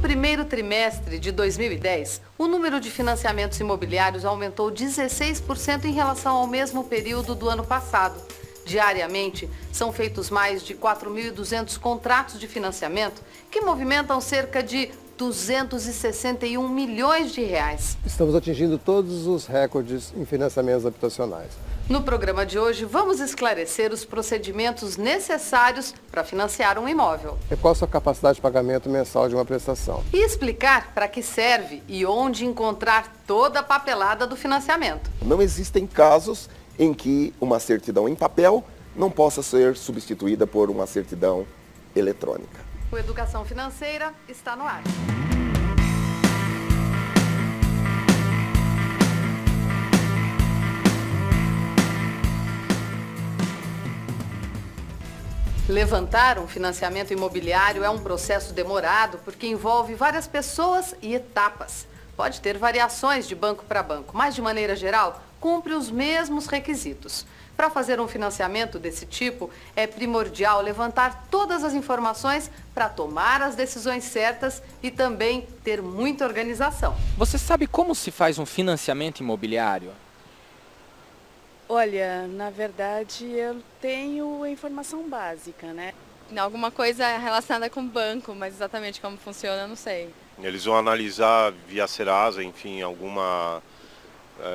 primeiro trimestre de 2010, o número de financiamentos imobiliários aumentou 16% em relação ao mesmo período do ano passado. Diariamente, são feitos mais de 4.200 contratos de financiamento que movimentam cerca de 261 milhões de reais. Estamos atingindo todos os recordes em financiamentos habitacionais. No programa de hoje, vamos esclarecer os procedimentos necessários para financiar um imóvel. E qual a sua capacidade de pagamento mensal de uma prestação? E explicar para que serve e onde encontrar toda a papelada do financiamento. Não existem casos em que uma certidão em papel não possa ser substituída por uma certidão eletrônica. O Educação Financeira está no ar. Levantar um financiamento imobiliário é um processo demorado porque envolve várias pessoas e etapas. Pode ter variações de banco para banco, mas de maneira geral, cumpre os mesmos requisitos. Para fazer um financiamento desse tipo, é primordial levantar todas as informações para tomar as decisões certas e também ter muita organização. Você sabe como se faz um financiamento imobiliário? Olha, na verdade eu tenho a informação básica, né? Alguma coisa relacionada com o banco, mas exatamente como funciona eu não sei. Eles vão analisar via Serasa, enfim,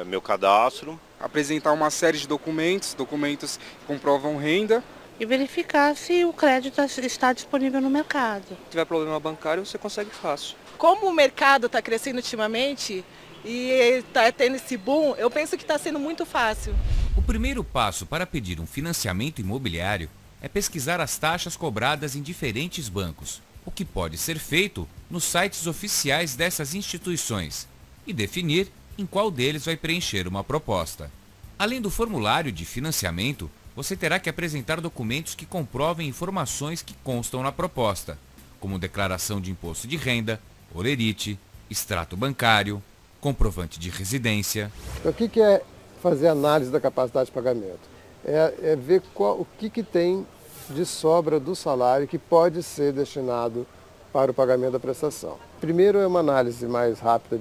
meu cadastro. Apresentar uma série de documentos que comprovam renda. E verificar se o crédito está disponível no mercado. Se tiver problema bancário, você consegue fácil. Como o mercado está crescendo ultimamente e está tendo esse boom, eu penso que está sendo muito fácil. O primeiro passo para pedir um financiamento imobiliário é pesquisar as taxas cobradas em diferentes bancos, o que pode ser feito nos sites oficiais dessas instituições, e definir em qual deles vai preencher uma proposta. Além do formulário de financiamento, você terá que apresentar documentos que comprovem informações que constam na proposta, como declaração de imposto de renda, holerite, extrato bancário, comprovante de residência. O que é fazer análise da capacidade de pagamento? É ver o que tem de sobra do salário que pode ser destinado para o pagamento da prestação. Primeiro é uma análise mais rápida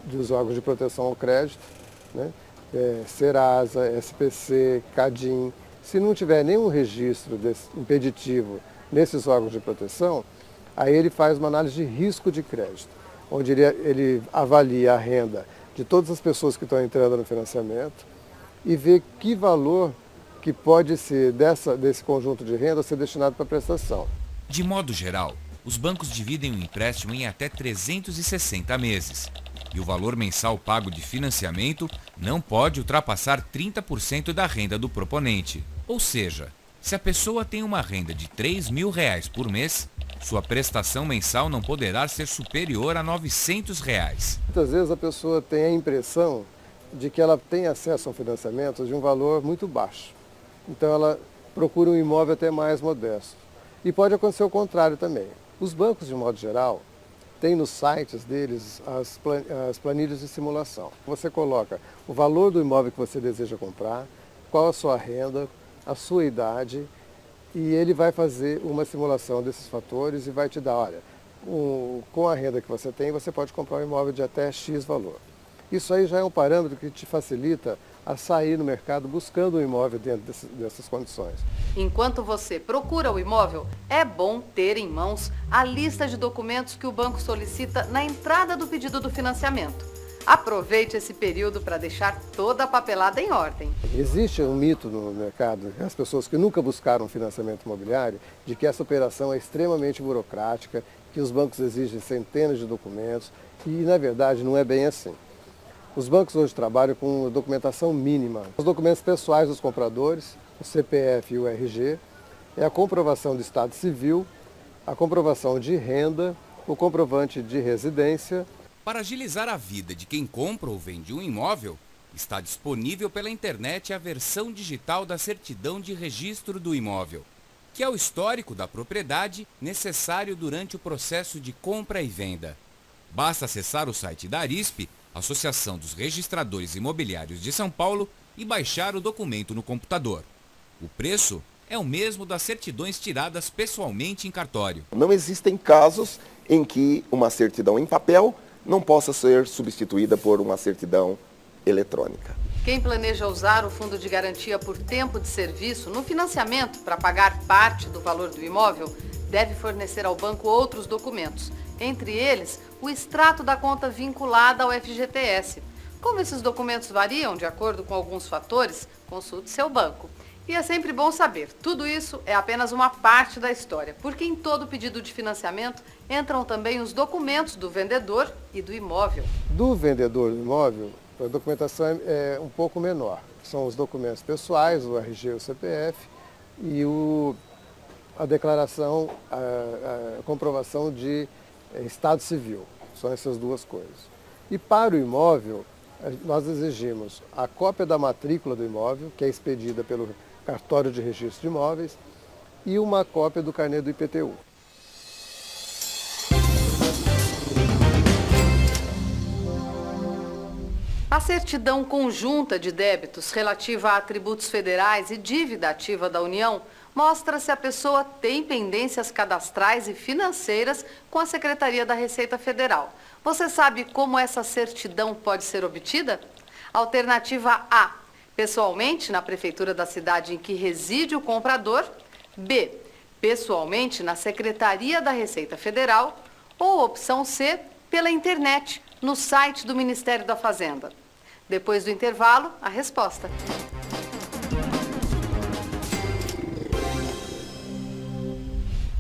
dos órgãos de proteção ao crédito, né? Serasa, SPC, Cadim. Se não tiver nenhum registro impeditivo nesses órgãos de proteção, aí ele faz uma análise de risco de crédito, onde ele avalia a renda de todas as pessoas que estão entrando no financiamento e vê que valor que pode ser desse conjunto de renda ser destinado para prestação. De modo geral, os bancos dividem o empréstimo em até 360 meses. E o valor mensal pago de financiamento não pode ultrapassar 30% da renda do proponente. Ou seja, se a pessoa tem uma renda de R$3.000 por mês, sua prestação mensal não poderá ser superior a R$900. Muitas vezes a pessoa tem a impressão de que ela tem acesso a um financiamento de um valor muito baixo. Então ela procura um imóvel até mais modesto. E pode acontecer o contrário também. Os bancos, de modo geral, têm nos sites deles as planilhas de simulação. Você coloca o valor do imóvel que você deseja comprar, qual a sua renda, a sua idade, e ele vai fazer uma simulação desses fatores e vai te dar, olha, com a renda que você tem, você pode comprar um imóvel de até X valor. Isso aí já é um parâmetro que te facilita a sair no mercado buscando um imóvel dentro dessas condições. Enquanto você procura o imóvel, é bom ter em mãos a lista de documentos que o banco solicita na entrada do pedido do financiamento. Aproveite esse período para deixar toda a papelada em ordem. Existe um mito no mercado, as pessoas que nunca buscaram financiamento imobiliário, de que essa operação é extremamente burocrática, que os bancos exigem centenas de documentos, e na verdade não é bem assim. Os bancos hoje trabalham com documentação mínima. Os documentos pessoais dos compradores, o CPF e o RG, é a comprovação do estado civil, a comprovação de renda, o comprovante de residência. Para agilizar a vida de quem compra ou vende um imóvel, está disponível pela internet a versão digital da certidão de registro do imóvel, que é o histórico da propriedade necessário durante o processo de compra e venda. Basta acessar o site da Arisp, Associação dos Registradores Imobiliários de São Paulo, e baixar o documento no computador. O preço é o mesmo das certidões tiradas pessoalmente em cartório. Não existem casos em que uma certidão em papel não possa ser substituída por uma certidão eletrônica. Quem planeja usar o fundo de garantia por tempo de serviço no financiamento para pagar parte do valor do imóvel deve fornecer ao banco outros documentos, entre eles o extrato da conta vinculada ao FGTS. Como esses documentos variam de acordo com alguns fatores, consulte seu banco. E é sempre bom saber, tudo isso é apenas uma parte da história, porque em todo pedido de financiamento entram também os documentos do vendedor e do imóvel. Do vendedor do imóvel, a documentação é um pouco menor. São os documentos pessoais, o RG e o CPF e a declaração, a comprovação de estado civil. São essas duas coisas. E para o imóvel, nós exigimos a cópia da matrícula do imóvel, que é expedida pelo cartório de registro de imóveis, e uma cópia do carnê do IPTU. A certidão conjunta de débitos relativa a tributos federais e dívida ativa da União mostra se a pessoa tem pendências cadastrais e financeiras com a Secretaria da Receita Federal. Você sabe como essa certidão pode ser obtida? Alternativa A, pessoalmente na prefeitura da cidade em que reside o comprador. B, pessoalmente na Secretaria da Receita Federal. Ou opção C, pela internet, no site do Ministério da Fazenda. Depois do intervalo, a resposta.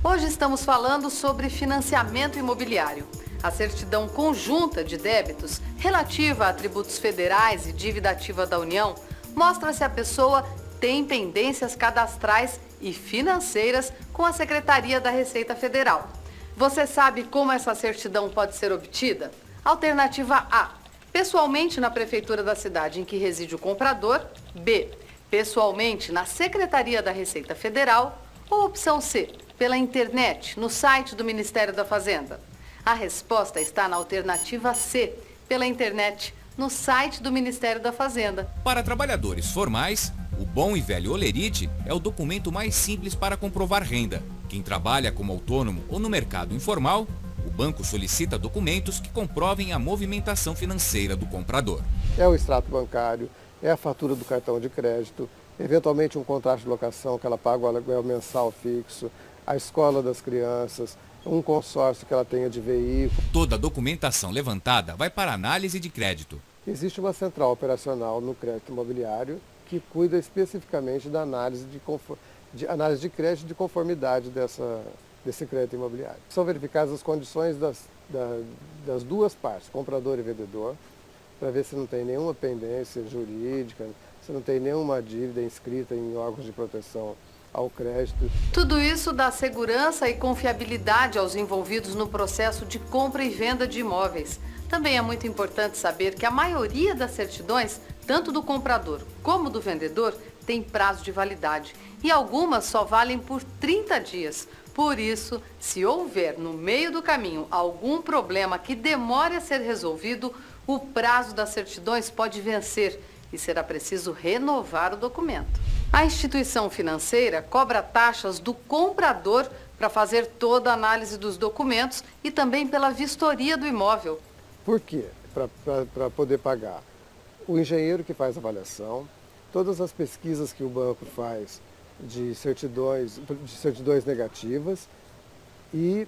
Hoje estamos falando sobre financiamento imobiliário. A certidão conjunta de débitos relativa a tributos federais e dívida ativa da União mostra se a pessoa tem pendências cadastrais e financeiras com a Secretaria da Receita Federal. Você sabe como essa certidão pode ser obtida? Alternativa A, pessoalmente na prefeitura da cidade em que reside o comprador. B, pessoalmente na Secretaria da Receita Federal. Ou opção C, pela internet, no site do Ministério da Fazenda. A resposta está na alternativa C, pela internet, no site do Ministério da Fazenda. Para trabalhadores formais, o bom e velho Olerite é o documento mais simples para comprovar renda. Quem trabalha como autônomo ou no mercado informal, o banco solicita documentos que comprovem a movimentação financeira do comprador. É o extrato bancário, é a fatura do cartão de crédito, eventualmente um contrato de locação que ela paga o aluguel mensal fixo, a escola das crianças, um consórcio que ela tenha de veículo. Toda a documentação levantada vai para análise de crédito. Existe uma central operacional no crédito imobiliário que cuida especificamente da análise de crédito de conformidade desse crédito imobiliário. São verificadas as condições das duas partes, comprador e vendedor, para ver se não tem nenhuma pendência jurídica, se não tem nenhuma dívida inscrita em órgãos de proteção ao crédito. Tudo isso dá segurança e confiabilidade aos envolvidos no processo de compra e venda de imóveis. Também é muito importante saber que a maioria das certidões, tanto do comprador como do vendedor, tem prazo de validade e algumas só valem por 30 dias. Por isso, se houver no meio do caminho algum problema que demore a ser resolvido, o prazo das certidões pode vencer e será preciso renovar o documento. A instituição financeira cobra taxas do comprador para fazer toda a análise dos documentos e também pela vistoria do imóvel. Por quê? Para poder pagar o engenheiro que faz a avaliação, todas as pesquisas que o banco faz de certidões negativas e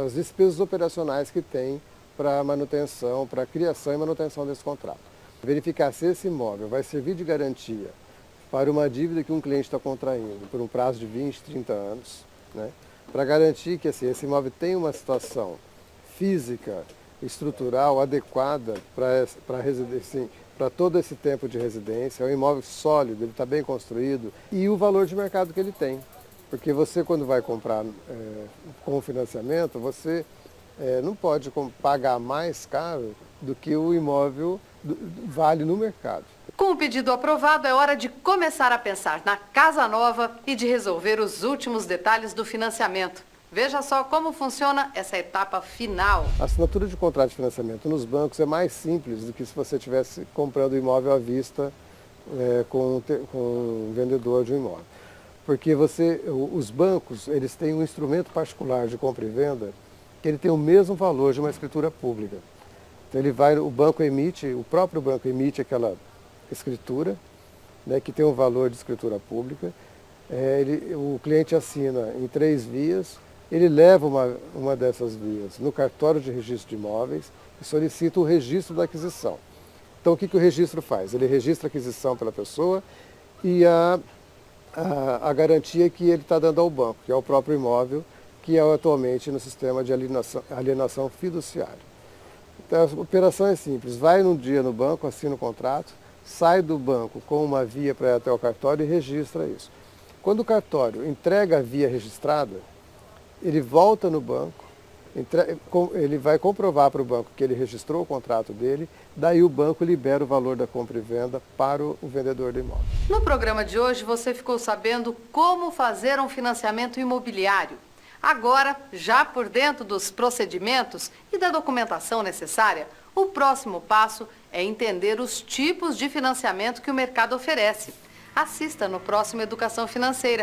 as despesas operacionais que tem para manutenção, para criação e manutenção desse contrato. Verificar se esse imóvel vai servir de garantia para uma dívida que um cliente está contraindo por um prazo de 20, 30 anos, né? Para garantir que assim, esse imóvel tem uma situação física, estrutural, adequada para todo esse tempo de residência, é um imóvel sólido, ele está bem construído, e o valor de mercado que ele tem. Porque você, quando vai comprar com financiamento, você não pode pagar mais caro do que o imóvel vale no mercado. Com o pedido aprovado, é hora de começar a pensar na casa nova e de resolver os últimos detalhes do financiamento. Veja só como funciona essa etapa final. A assinatura de contrato de financiamento nos bancos é mais simples do que se você estivesse comprando imóvel à vista com o vendedor de um imóvel. Porque os bancos, eles têm um instrumento particular de compra e venda que ele tem o mesmo valor de uma escritura pública. Então o próprio banco emite aquela escritura, né, que tem um valor de escritura pública. O cliente assina em 3 vias, ele leva uma dessas vias no cartório de registro de imóveis e solicita o registro da aquisição. Então o que o registro faz? Ele registra a aquisição pela pessoa e a garantia que ele está dando ao banco, que é o próprio imóvel, que é atualmente no sistema de alienação fiduciária. Então a operação é simples, vai num dia no banco, assina o contrato, sai do banco com uma via para ir até o cartório e registra isso. Quando o cartório entrega a via registrada, ele volta no banco, ele vai comprovar para o banco que ele registrou o contrato dele, daí o banco libera o valor da compra e venda para o vendedor do imóvel. No programa de hoje você ficou sabendo como fazer um financiamento imobiliário. Agora, já por dentro dos procedimentos e da documentação necessária, o próximo passo é entender os tipos de financiamento que o mercado oferece. Assista no próximo Educação Financeira.